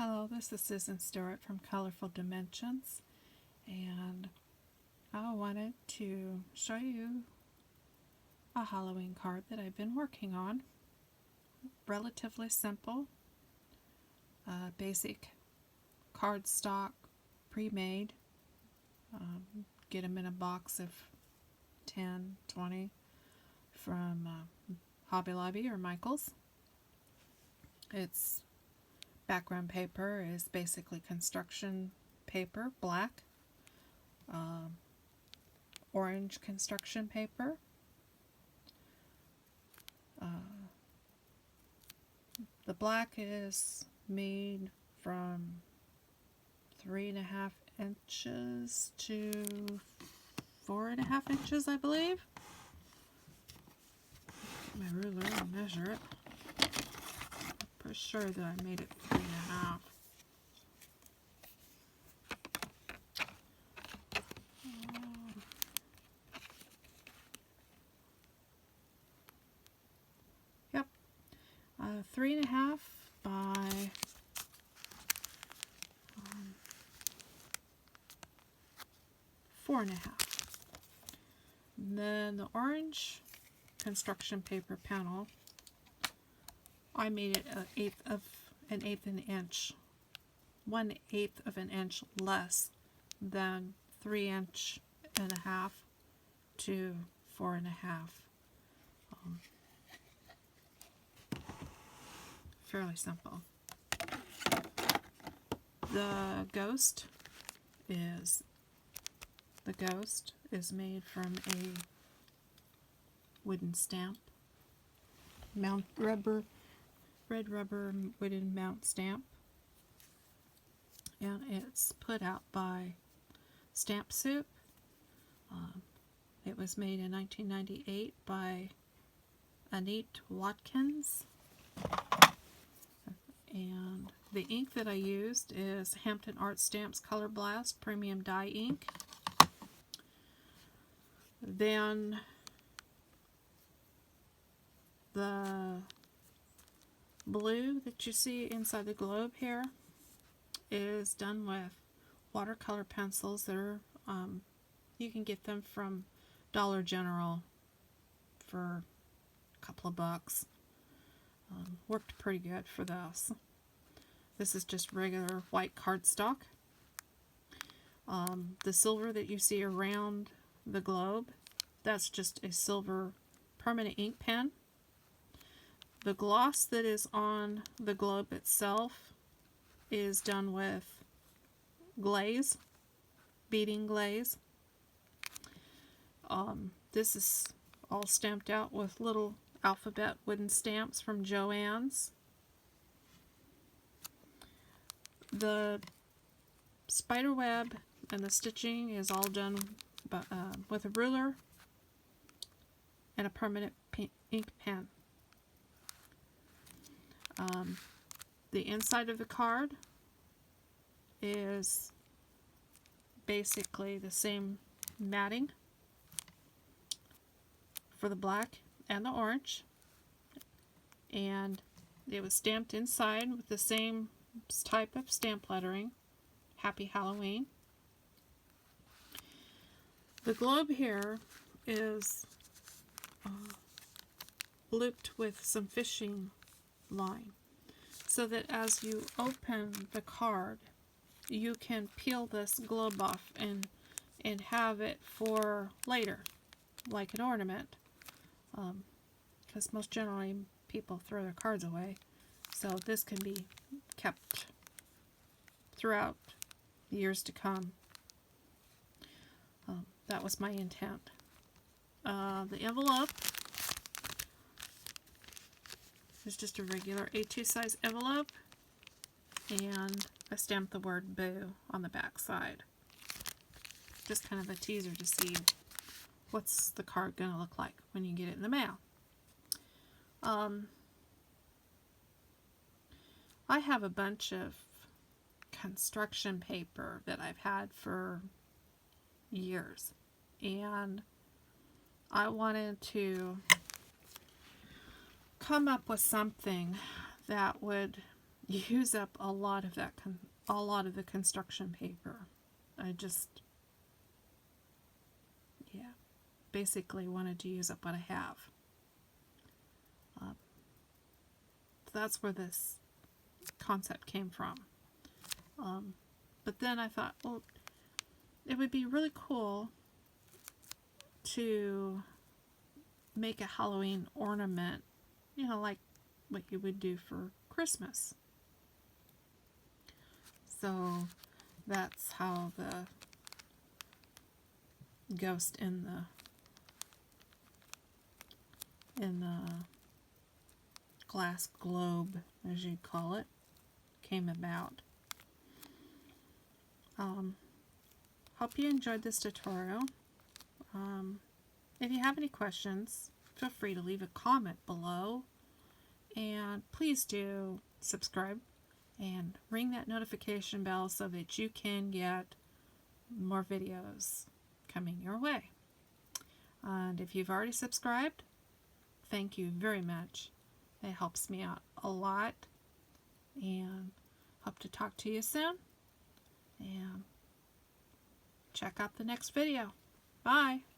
Hello, this is Susan Stewart from Colorful Dimensions, and I wanted to show you a Halloween card that I've been working on. Relatively simple, basic cardstock, pre-made. Get them in a box of 10, 20 from Hobby Lobby or Michael's. Its background paper is basically construction paper, black, orange construction paper, the black is made from 3.5 inches to 4.5 inches, I believe. Get my ruler and measure it. I'm pretty sure that I made it 3.5. Yep, 3.5 by 4.5. Then the orange construction paper panel, I made it an eighth of an inch, 1/8 of an inch less than 3.5 inches to 4.5. Fairly simple. The ghost is made from a wooden stamp, red rubber wooden mount stamp, and it's put out by Stamp Soup. It was made in 1998 by Annette Watkins, and the ink that I used is Hampton Art Stamps Color Blast Premium Dye Ink. Then the blue that you see inside the globe here is done with watercolor pencils that are, you can get them from Dollar General for a couple of bucks. Worked pretty good for this. This is just regular white cardstock. The silver that you see around the globe, that's just a silver permanent ink pen. The gloss that is on the globe itself is done with glaze, beading glaze. This is all stamped out with little alphabet wooden stamps from Joann's. The spider web and the stitching is all done with a ruler and a permanent ink pen. The inside of the card is basically the same matting for the black and the orange, and it was stamped inside with the same type of stamp lettering, Happy Halloween. The globe here is looped with some fishing line, so that as you open the card, you can peel this globe off and have it for later, like an ornament, because most generally people throw their cards away, so this can be kept throughout years to come. That was my intent. The envelope is just a regular A2 size envelope, and I stamped the word boo on the back side. Just kind of a teaser to see what's the card going to look like when you get it in the mail. I have a bunch of construction paper that I've had for years, and I wanted to come up with something that would use up a lot of that, a lot of the construction paper. I just, yeah, basically wanted to use up what I have. So that's where this concept came from. But then I thought, well, it would be really cool to make a Halloween ornament, you know, like what you would do for Christmas. So that's how the ghost in the glass globe, as you'd call it, came about. Hope you enjoyed this tutorial. If you have any questions, feel free to leave a comment below, and please do subscribe and ring that notification bell so that you can get more videos coming your way. And if you've already subscribed, thank you very much. It helps me out a lot, and hope to talk to you soon, and check out the next video. Bye!